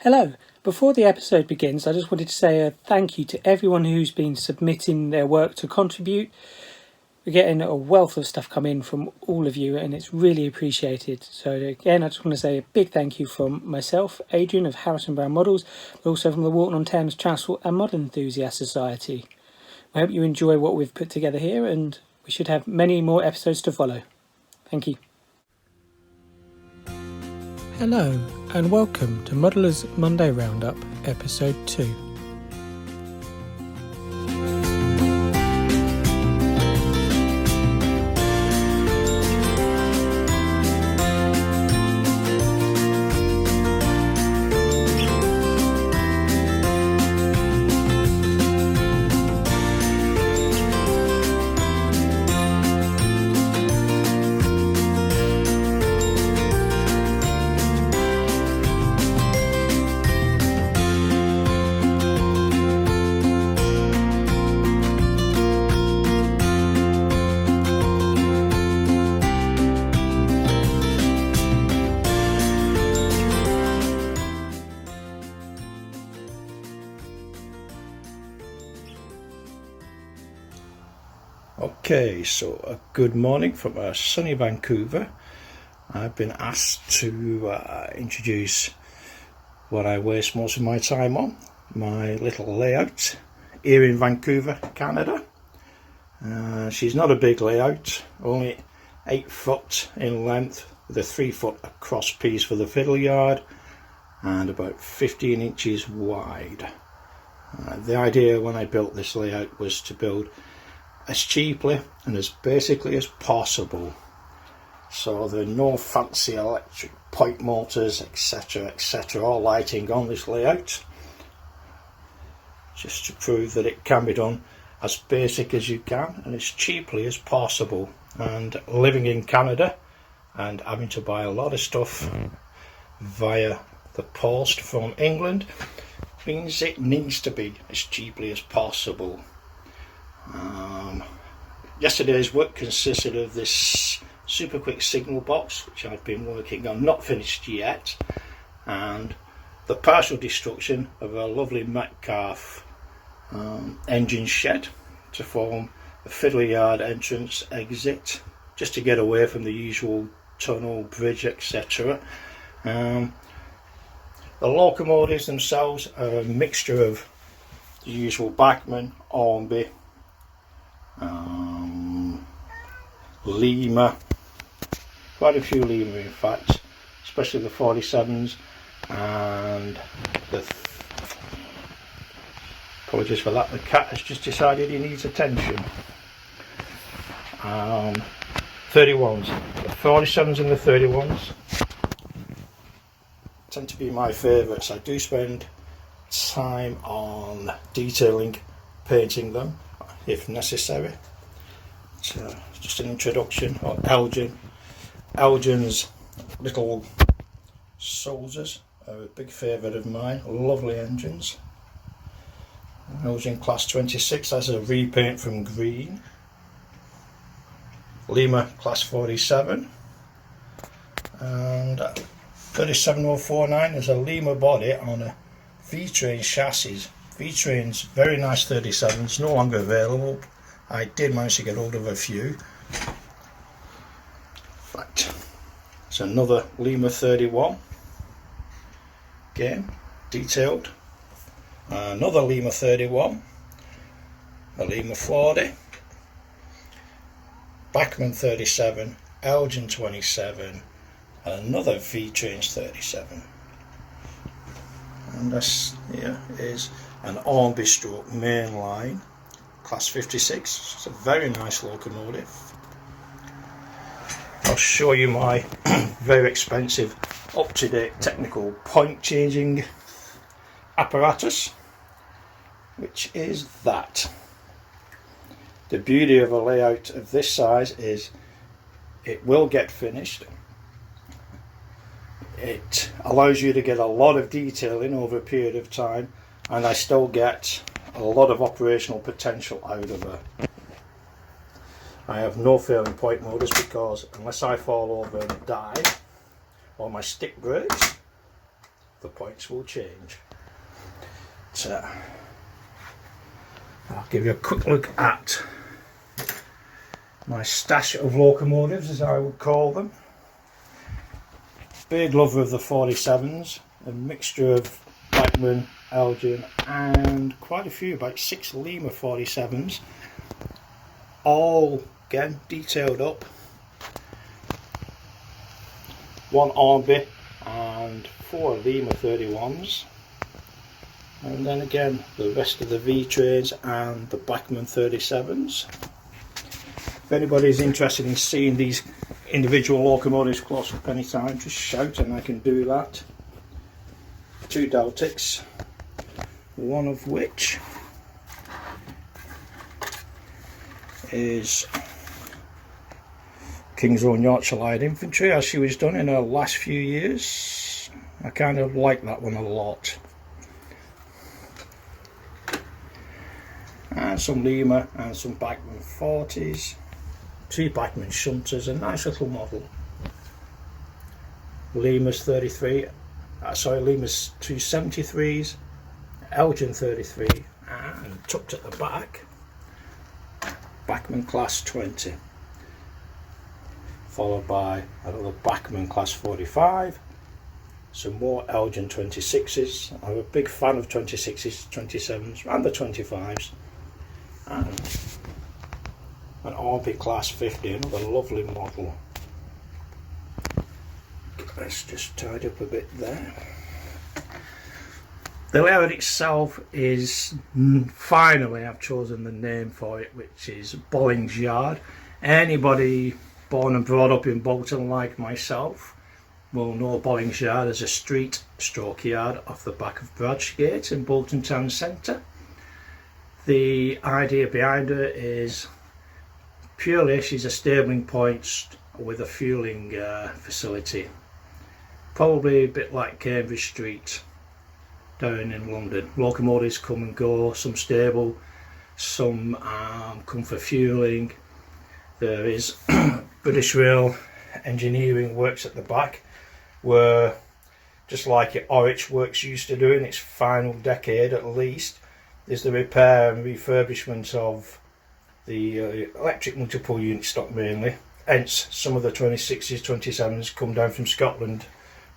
Hello. Before the episode begins, I just wanted to say a thank you to everyone who's been submitting their work to contribute. We're getting a wealth of stuff come in from all of you, and it's really appreciated. So again, I just want to say a big thank you from myself, Adrian of Harrison Brown Models, but also from the Walton-on-Thames Transport and Modern Enthusiast Society. I hope you enjoy what we've put together here, and we should have many more episodes to follow. Thank you. Hello, and welcome to Modeller's Monday Roundup, Episode 2. Okay, so a good morning from sunny Vancouver. I've been asked to introduce what I waste most of my time on, my little layout here in Vancouver, Canada. She's not a big layout, only 8 foot in length with a 3 foot across piece for the fiddle yard and about 15 inches wide. The idea when I built this layout was to build as cheaply and as basically as possible, so there are no fancy electric point motors, etc, or lighting on this layout, just to prove that it can be done as basic as you can and as cheaply as possible. And living in Canada and having to buy a lot of stuff via the post from England means it needs to be as cheaply as possible. Yesterday's work consisted of this super quick signal box, which I've been working on, not finished yet, and the partial destruction of a lovely Metcalf engine shed to form a fiddle yard entrance exit, just to get away from the usual tunnel, bridge, etc. The locomotives themselves are a mixture of the usual Bachmann, Hornby, Lima, quite a few Lima in fact, especially the 47s, and apologies for that, the cat has just decided he needs attention. 31s, the 47s and the 31s tend to be my favourites. I do spend time on detailing, painting them if necessary. So just an introduction of Elgin's little soldiers are a big favourite of mine, lovely engines. Elgin class 26 has a repaint from green. Lima class 47 and 37049 is a Lima body on a V-Train chassis. V-Train's very nice 37s, no longer available. I did manage to get hold of a few. In fact, it's another Lima 31 again, detailed. Another Lima 31, a Lima 40, Bachmann 37, Elgin 27, and another V-Trains 37. And this here is an Hornby stroke mainline class 56. It's a very nice locomotive. I'll show you my very expensive up-to-date technical point changing apparatus, which is that. The beauty of a layout of this size is it will get finished. It allows you to get a lot of detail in over a period of time, and I still get a lot of operational potential out of her. I have no failing point motors because unless I fall over and die or my stick breaks, the points will change. So I'll give you a quick look at my stash of locomotives, as I would call them. Big lover of the 47s, a mixture of Blackman, Elgin and quite a few, about 6 Lima 47s, all again detailed up. 1 Orkney and 4 Lima 31s, and then again the rest of the V trains and the Blackman 37s. If anybody's interested in seeing these individual locomotives close up any time, just shout and I can do that. 2 Deltics, one of which is King's Own Yorkshire Light Infantry, as she was done in her last few years. I kind of like that one a lot. And some Lima and some Blackman 40s. 2 Blackman Shunters, a nice little model. Lima's 33, Lima's 273s, Elgin 33, and tucked at the back, Blackman Class 20. Followed by another Blackman Class 45, some more Elgin 26s. I'm a big fan of 26s, 27s and the 25s, and an RB Class 50, another lovely model. Let's just tidy up a bit there. The layout itself is, finally I've chosen the name for it, which is Bolling's Yard. Anybody born and brought up in Bolton like myself will know Bolling's Yard as a street stroke yard off the back of Bradgate in Bolton Town Centre. The idea behind her is purely she's a stabling point with a fueling facility, probably a bit like Cambridge Street down in London. Locomotives come and go, some stable, some come for fueling. There is British Rail Engineering works at the back, where, just like Orkney Works used to do in its final decade at least, is the repair and refurbishment of the electric multiple unit stock mainly. Hence some of the 26s, 27s come down from Scotland,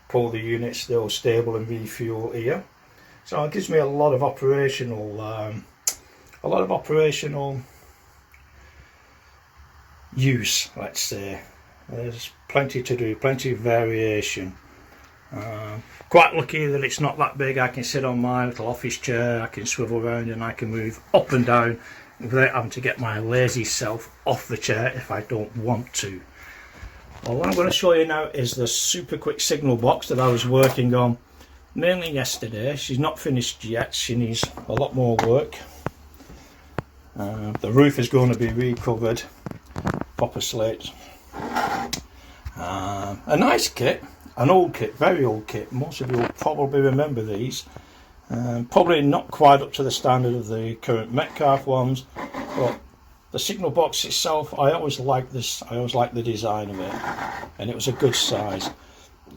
pull the units, they're all stable and refuel here. So it gives me a lot of operational use, let's say. There's plenty to do, plenty of variation. Quite lucky that it's not that big. I can sit on my little office chair, I can swivel around and I can move up and down without having to get my lazy self off the chair if I don't want to. Well, what I'm going to show you now is the super quick signal box that I was working on mainly yesterday. She's not finished yet, she needs a lot more work. The roof is going to be recovered, copper slate. A nice kit, an old kit, very old kit. Most of you will probably remember these. Probably not quite up to the standard of the current Metcalfe ones, but the signal box itself, I always liked this. I always liked the design of it, and it was a good size.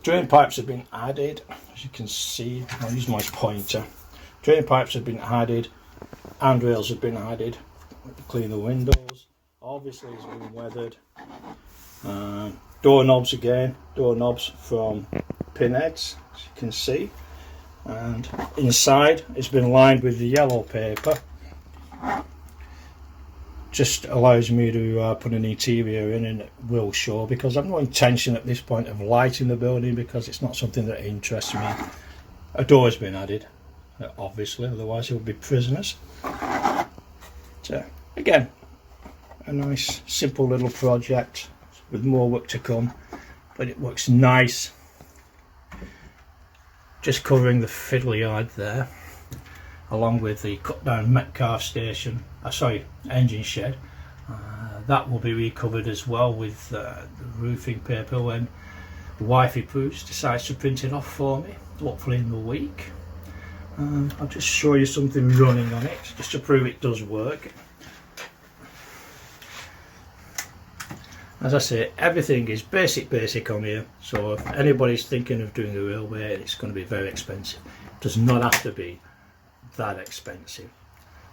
Drain pipes have been added, as you can see. I'll use my pointer. Drain pipes have been added, handrails have been added to clean the windows. Obviously it's been weathered. Doorknobs again, doorknobs from pinheads, as you can see. And inside it's been lined with the yellow paper. Just allows me to put an interior in, and it will show, because I've no intention at this point of lighting the building because it's not something that interests me. A door has been added, obviously, otherwise it would be prisoners. So again, a nice simple little project with more work to come, but it looks nice. Just covering the fiddle yard there, along with the cut down Metcalfe station, engine shed. That will be recovered as well with the roofing paper when Wifey Proofs decides to print it off for me, hopefully in the week. I'll just show you something running on it, just to prove it does work. As I say, everything is basic on here, so if anybody's thinking of doing a railway, it's going to be very expensive. It does not have to be that expensive.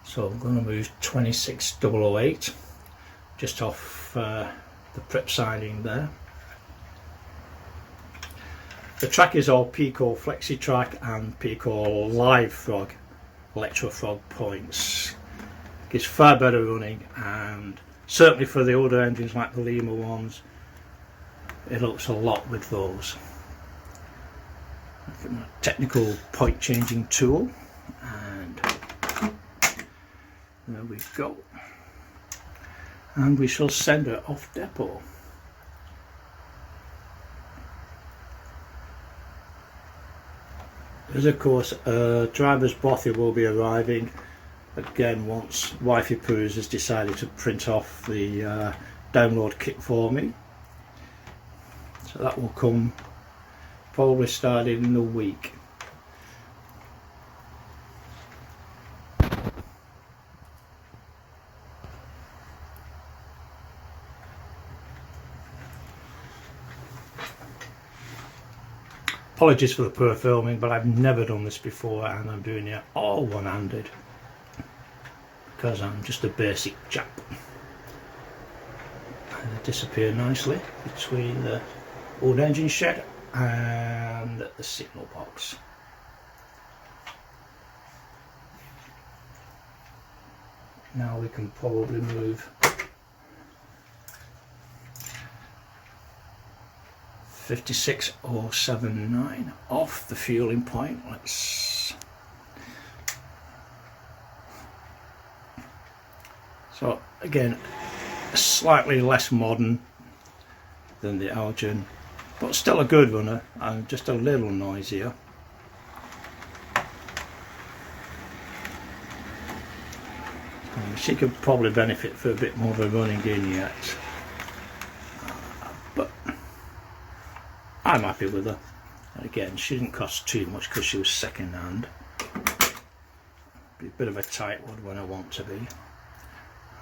So I'm going to move 26008 just off the prep siding there. The track is all Pico Flexi Track and Pico Live Frog Electro Frog points. Gives far better running, and certainly for the older engines like the Lima ones, it helps a lot with those. Technical point changing tool, and there we go. And we shall send her off depot. There's of course a driver's bothy will be arriving again once Wifey Poos has decided to print off the download kit for me. So that will come probably starting in a week. Apologies for the poor filming, but I've never done this before and I'm doing it all one-handed because I'm just a basic chap. And it disappeared nicely between the old engine shed and the signal box. Now we can probably move 56079 off the fueling point. So again, slightly less modern than the Algen, but still a good runner and just a little noisier. She could probably benefit for a bit more of a running in yet, but I'm happy with her. And again, she didn't cost too much because she was second hand. Be a bit of a tight one when I want to be.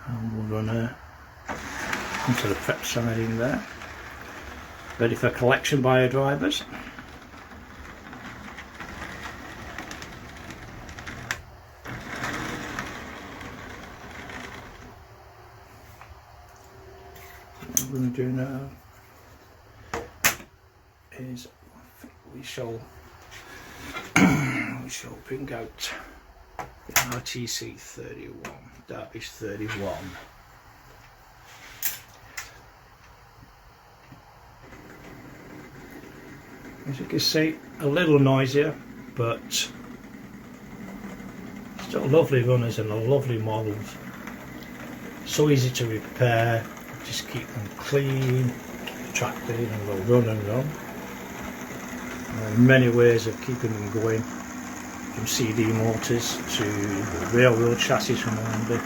And we'll run her onto the prep siding there. Ready for collection by our drivers. What we're going to do now is we shall bring out the RTC 31, Derby's 31. As you can see, a little noisier, but still lovely runners and lovely models. So easy to repair, just keep them clean, keep the track clean, and they'll run and run. There are many ways of keeping them going, from CD motors to the railroad chassis from Orkney.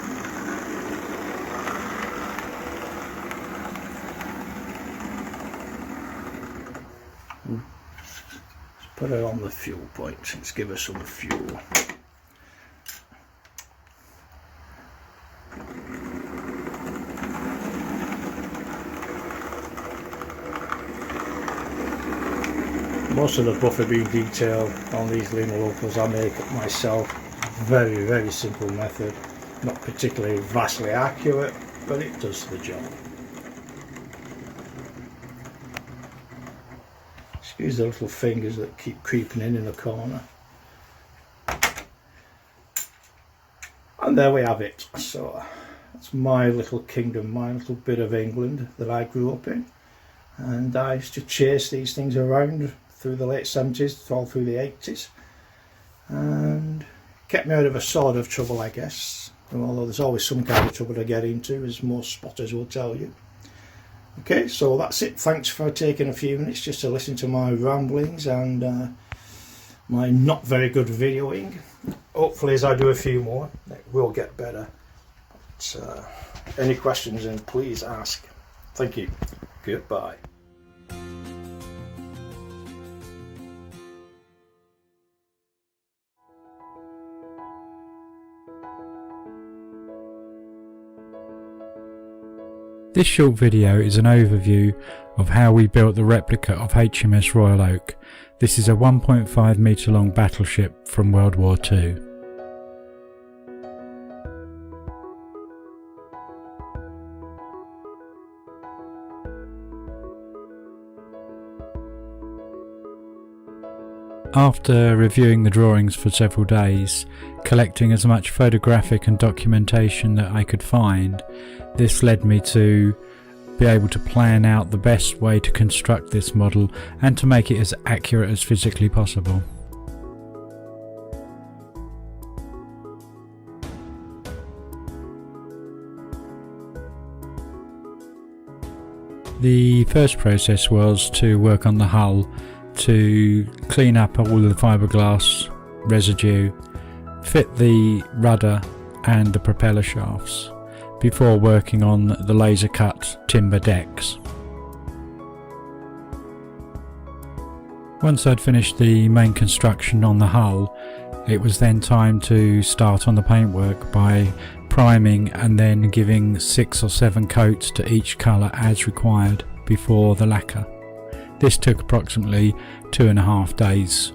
Let's put her on the fuel point, let's give her some fuel. Most of the buffer being detailed on these Lima locals I make up myself. Very simple method, not particularly vastly accurate, but it does the job. Excuse the little fingers that keep creeping in the corner. And there we have it. So that's my little kingdom, my little bit of England that I grew up in. And I used to chase these things around through the late 70s, all through the 80s, and kept me out of a sort of trouble, I guess, although there's always some kind of trouble to get into, as most spotters will tell you. Okay, so that's it. Thanks for taking a few minutes just to listen to my ramblings and my not very good videoing. Hopefully as I do a few more it will get better, but any questions, then please ask. Thank you. Goodbye. This short video is an overview of how we built the replica of HMS Royal Oak. This is a 1.5 metre long battleship from World War II. After reviewing the drawings for several days, collecting as much photographic and documentation that I could find, this led me to be able to plan out the best way to construct this model and to make it as accurate as physically possible. The first process was to work on the hull, to clean up all the fiberglass residue, fit the rudder and the propeller shafts, before working on the laser cut timber decks. Once I'd finished the main construction on the hull, it was then time to start on the paintwork by priming and then giving 6 or 7 coats to each colour as required before the lacquer. This took approximately 2.5 days.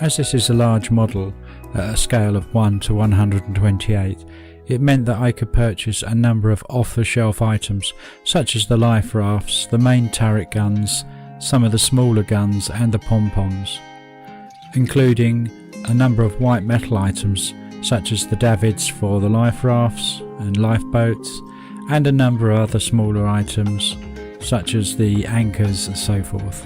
As this is a large model at a scale of 1 to 128, it meant that I could purchase a number of off-the-shelf items such as the life rafts, the main turret guns, some of the smaller guns and the pom-poms, including a number of white metal items such as the davits for the life rafts and lifeboats, and a number of other smaller items such as the anchors and so forth.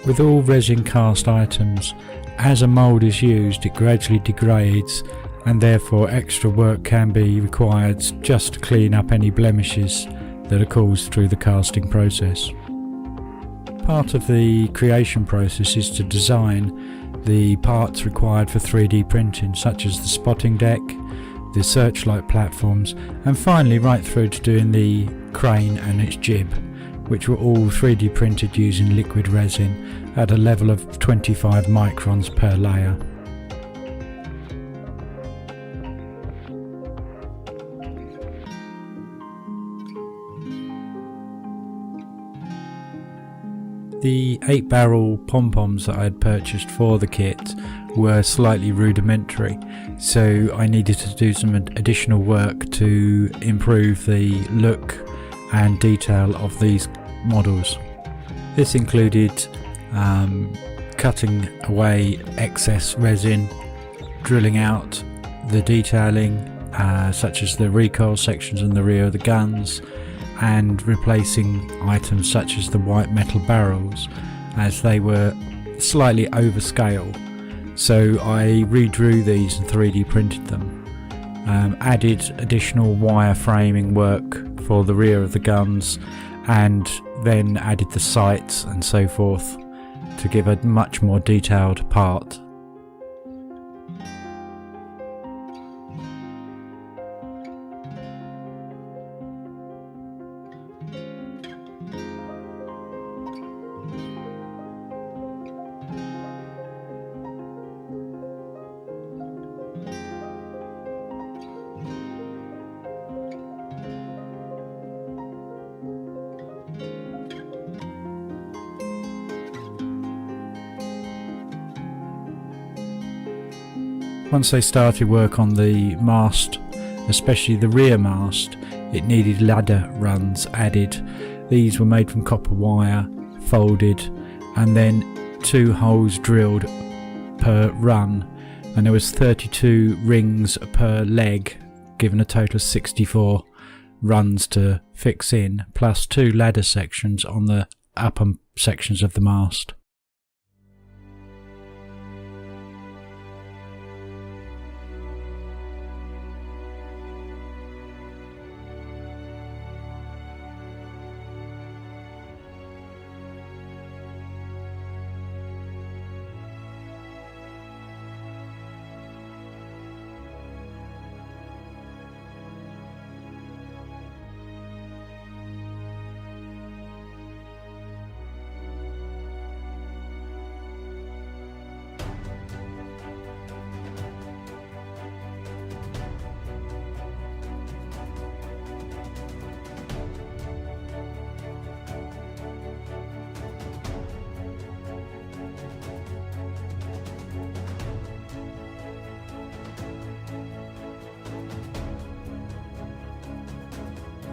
With all resin cast items, as a mould is used, it gradually degrades, and therefore extra work can be required just to clean up any blemishes that are caused through the casting process. Part of the creation process is to design the parts required for 3D printing, such as the spotting deck, the searchlight platforms, and finally right through to doing the crane and its jib, which were all 3D printed using liquid resin at a level of 25 microns per layer. The 8-barrel pom-poms that I had purchased for the kit were slightly rudimentary, so I needed to do some additional work to improve the look and detail of these models. This included cutting away excess resin, drilling out the detailing such as the recoil sections and the rear of the guns, and replacing items such as the white metal barrels as they were slightly overscale. So I redrew these and 3D printed them, added additional wire framing work for the rear of the guns, and then added the sights and so forth to give a much more detailed part. Once they started work on the mast, especially the rear mast, it needed ladder runs added. These were made from copper wire, folded, and then 2 holes drilled per run, and there was 32 rings per leg, given a total of 64 runs to fix in, plus 2 ladder sections on the upper sections of the mast.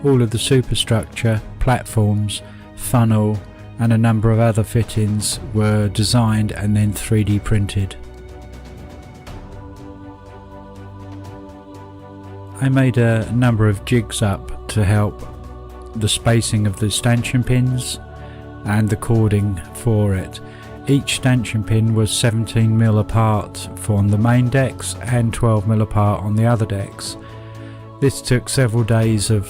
All of the superstructure, platforms, funnel and a number of other fittings were designed and then 3D printed. I made a number of jigs up to help the spacing of the stanchion pins and the cording for it. Each stanchion pin was 17mm apart from the main decks and 12mm apart on the other decks. This took several days of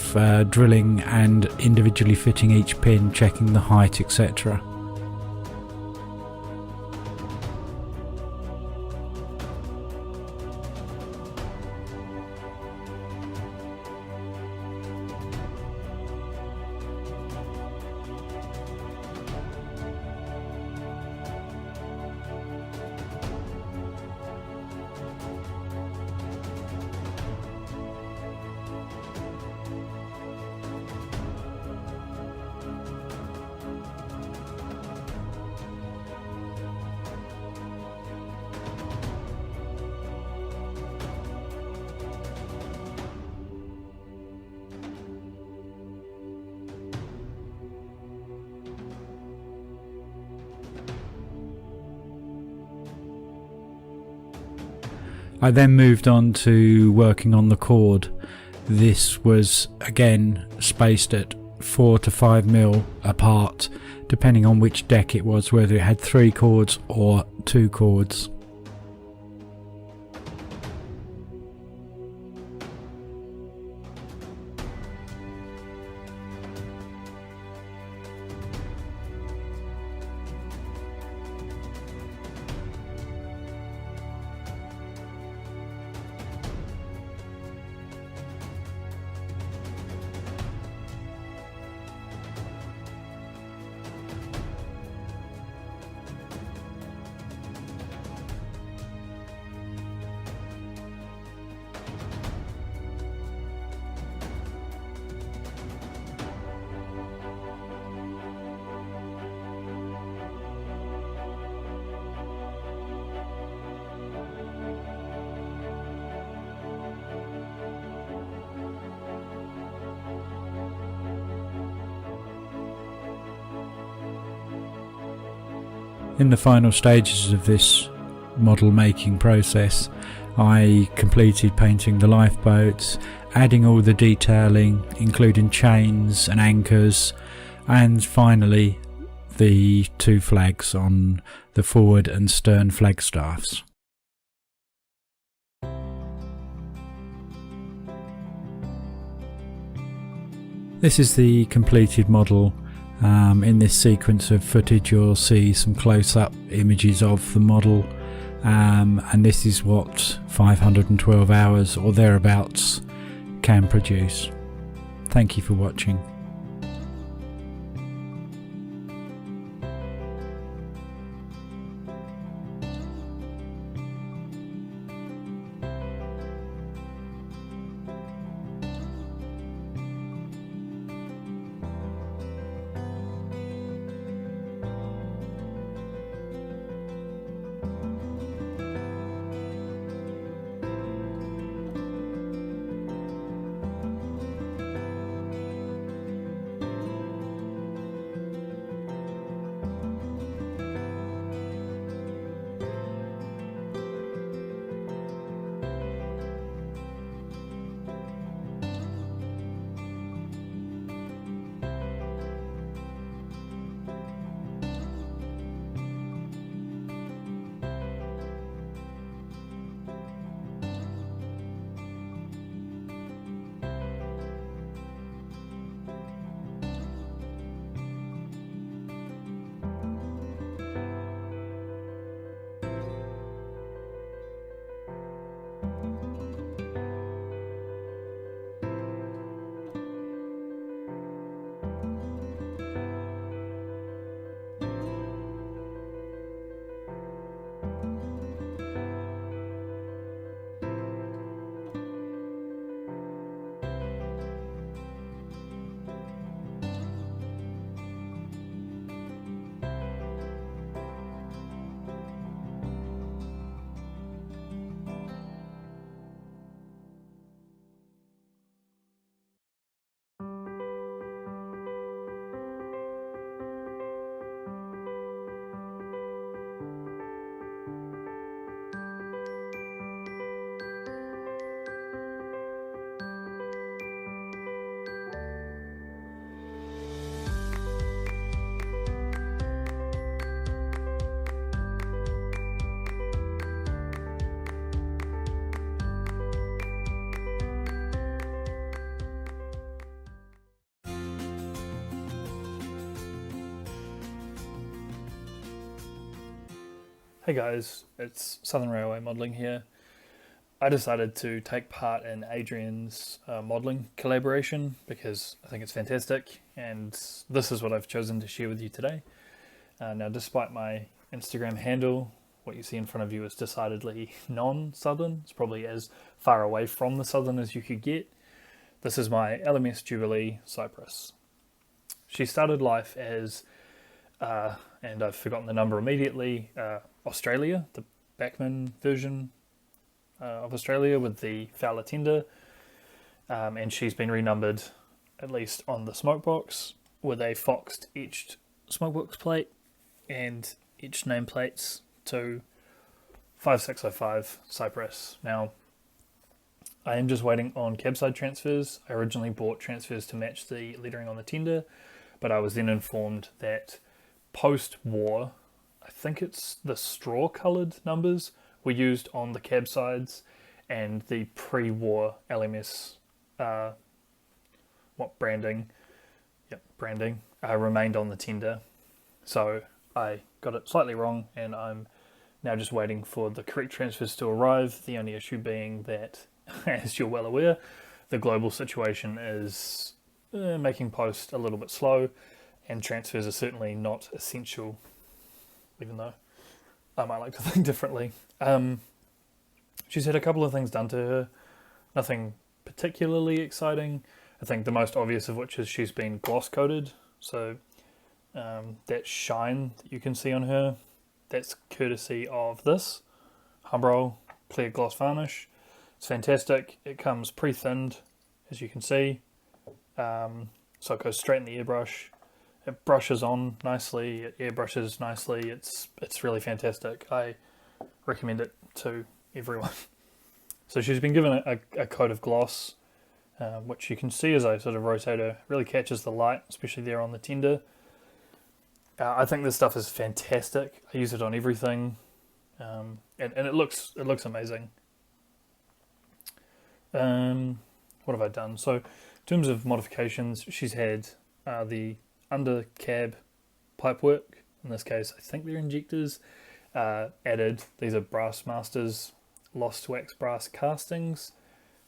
drilling and individually fitting each pin, checking the height, etc. I then moved on to working on the cord. This was again spaced at 4 to 5mm apart, depending on which deck it was, whether it had 3 cords or 2 cords. In the final stages of this model making process, I completed painting the lifeboats, adding all the detailing, including chains and anchors, and finally the 2 flags on the forward and stern flagstaffs. This is the completed model. In this sequence of footage you'll see some close-up images of the model, and this is what 512 hours or thereabouts can produce. Thank you for watching. Hey guys, it's Southern Railway Modelling here. I decided to take part in Adrian's modelling collaboration because I think it's fantastic, and this is what I've chosen to share with you today. Now, despite my Instagram handle, what you see in front of you is decidedly non-southern. It's probably as far away from the southern as you could get. This is my LMS Jubilee Cypress. She started life as, and I've forgotten the number immediately, Australia, the Backman version of Australia with the Fowler tender, and she's been renumbered, at least on the smokebox, with a foxed etched smokebox plate and etched nameplates to 5605 Cypress. Now, I am just waiting on cabside transfers. I originally bought transfers to match the lettering on the tender, but I was then informed that post-war, I think it's the straw-coloured numbers were used on the cab sides, and the pre-war LMS branding remained on the tender. So I got it slightly wrong, and I'm now just waiting for the correct transfers to arrive. The only issue being that, as you're well aware, the global situation is making post a little bit slow, and transfers are certainly not essential, even though I might like to think differently. She's had a couple of things done to her, nothing particularly exciting. I think the most obvious of which is she's been gloss coated, so that shine that you can see on her, that's courtesy of this Humbrol clear gloss varnish. It's fantastic. It comes pre-thinned, as you can see, so it goes straight in the airbrush. It brushes on nicely, it airbrushes nicely. It's really fantastic. I recommend it to everyone. So she's been given a coat of gloss, which you can see as I sort of rotate her, really catches the light, especially there on the tender. I think this stuff is fantastic. I use it on everything, and it looks amazing. What have I done? So in terms of modifications, she's had the under cab pipework, in this case I think they're injectors, added. These are Brass Masters Lost Wax Brass castings.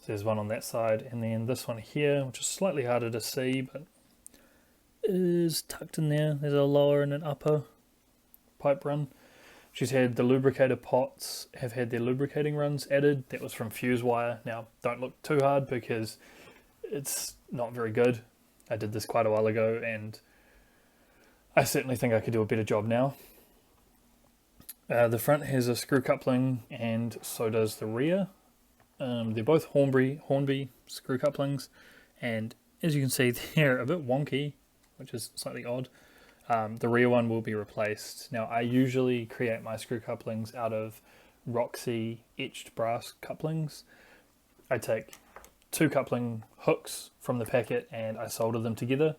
So there's one on that side, and then this one here, which is slightly harder to see, but is tucked in there. There's a lower and an upper pipe run. She's had the lubricator pots, have had their lubricating runs added. That was from fuse wire. Now, don't look too hard because it's not very good. I did this quite a while ago, and I certainly think I could do a better job now. The front has a screw coupling, and so does the rear. They're both Hornby screw couplings, and as you can see, they're a bit wonky, which is slightly odd. The rear one will be replaced. Now, I usually create my screw couplings out of Roxy etched brass couplings. I take 2 coupling hooks from the packet and I solder them together.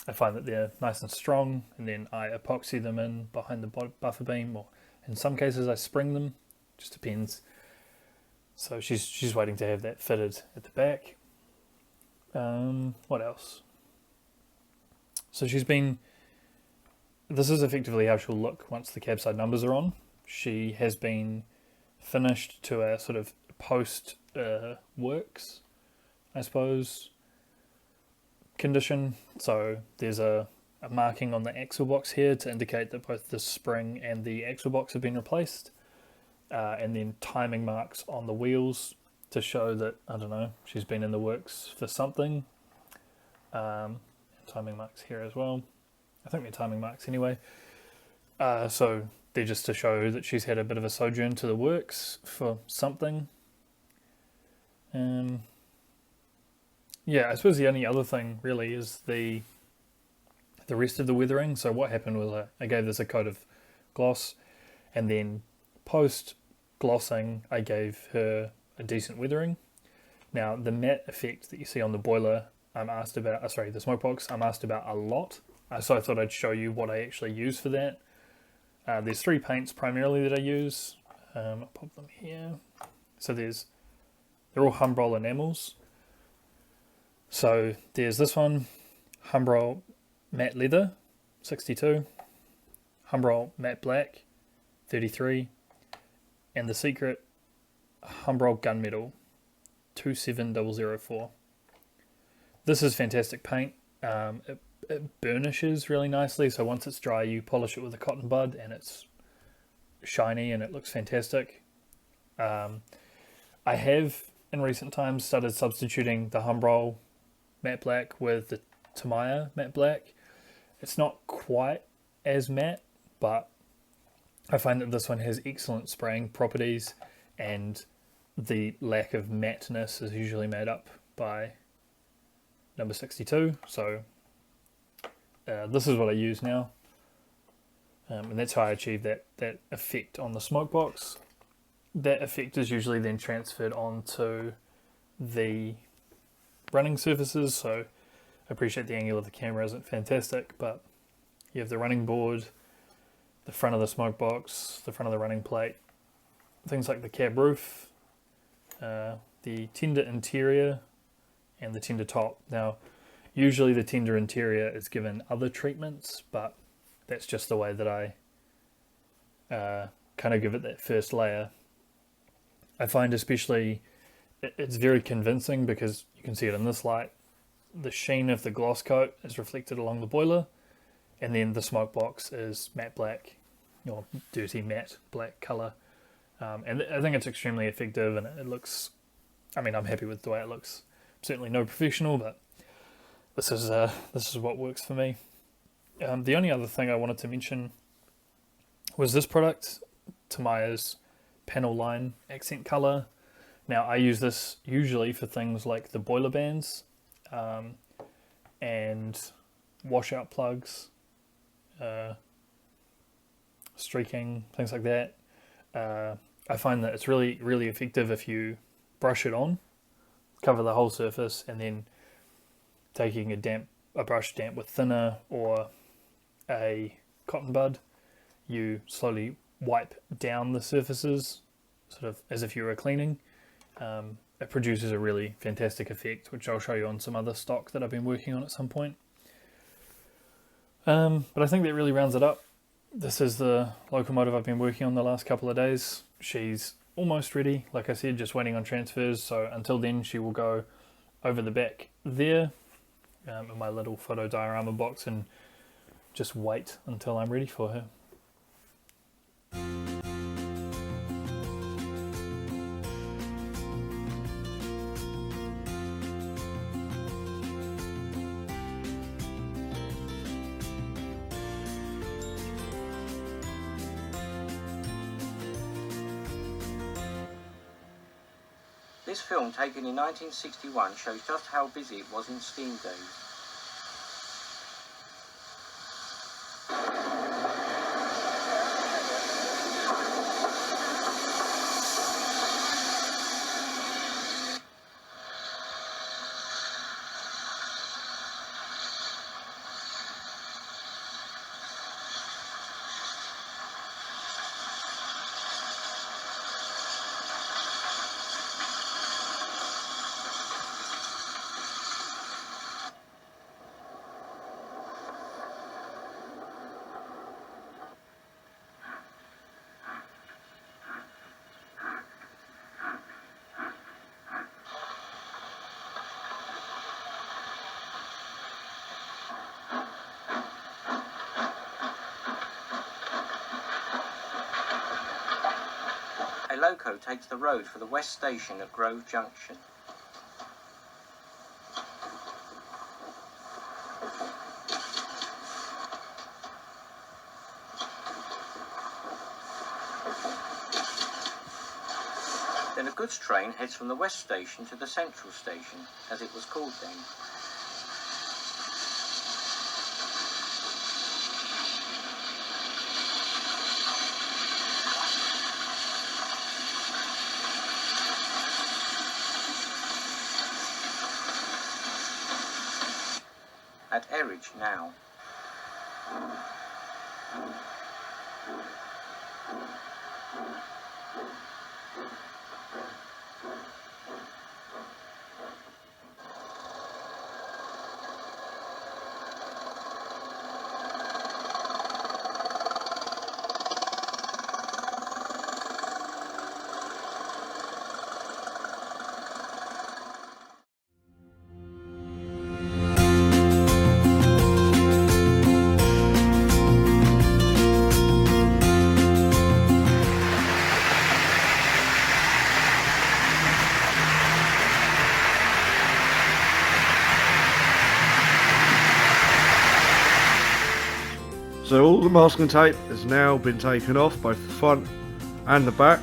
I find that they're nice and strong, and then I epoxy them in behind the buffer beam, or in some cases I spring them, just depends. So she's waiting to have that fitted at the back. What else? So this is effectively how she'll look once the cabside numbers are on. She has been finished to a sort of post works, I suppose, condition. So there's a marking on the axle box here to indicate that both the spring and the axle box have been replaced, and then timing marks on the wheels to show that, I don't know, she's been in the works for something. Timing marks here as well. I think they're timing marks anyway. So they're just to show that she's had a bit of a sojourn to the works for something. Yeah, I suppose the only other thing really is the rest of the weathering. So what happened was I gave this a coat of gloss, and then post glossing I gave her a decent weathering. Now the matte effect that you see on the boiler, the smoke box, I'm asked about a lot. So I thought I'd show you what I actually use for that. There's 3 paints primarily that I use. I'll pop them here. So they're all Humbrol enamels. So there's this one, Humbrol Matte Leather 62, Humbrol Matte Black 33, and the Secret Humbrol Gunmetal 27004. This is fantastic paint. It burnishes really nicely, so once it's dry you polish it with a cotton bud and it's shiny and it looks fantastic. I have in recent times started substituting the Humbrol Matte Black with the Tyer Matte Black. It's not quite as matte, but I find that this one has excellent spraying properties, and the lack of matteness is usually made up by number 62. So this is what I use now, and that's how I achieve that effect on the smoke box. That effect is usually then transferred onto the running surfaces. So I appreciate the angle of the camera isn't fantastic, but you have the running board, the front of the smoke box, the front of the running plate, things like the cab roof, the tender interior, and the tender top. Now, usually the tender interior is given other treatments, but that's just the way that I kind of give it that first layer. I find especially it's very convincing because you can see it in this light. The sheen of the gloss coat is reflected along the boiler, and then the smoke box is matte black, or dirty matte black color. And I think it's extremely effective, and it looks, I mean, I'm happy with the way it looks. I'm certainly no professional, but this is what works for me. The only other thing I wanted to mention was this product, Tyer's panel line accent color. Now I use this usually for things like the boiler bands and washout plugs, streaking, things like that. I find that it's really, really effective if you brush it on, cover the whole surface, and then taking a brush damp with thinner or a cotton bud, you slowly wipe down the surfaces, sort of as if you were cleaning. It produces a really fantastic effect, which I'll show you on some other stock that I've been working on at some point. But I think that really rounds it up. This is the locomotive I've been working on the last couple of days. She's almost ready, like I said, just waiting on transfers, so until then she will go over the back there in my little photo diorama box and just wait until I'm ready for her. This film, taken in 1961, shows just how busy it was in steam days. A loco takes the road for the West Station at Grove Junction. Then a goods train heads from the West Station to the Central Station, as it was called then. At Erridge now. So all the masking tape has now been taken off, both the front and the back.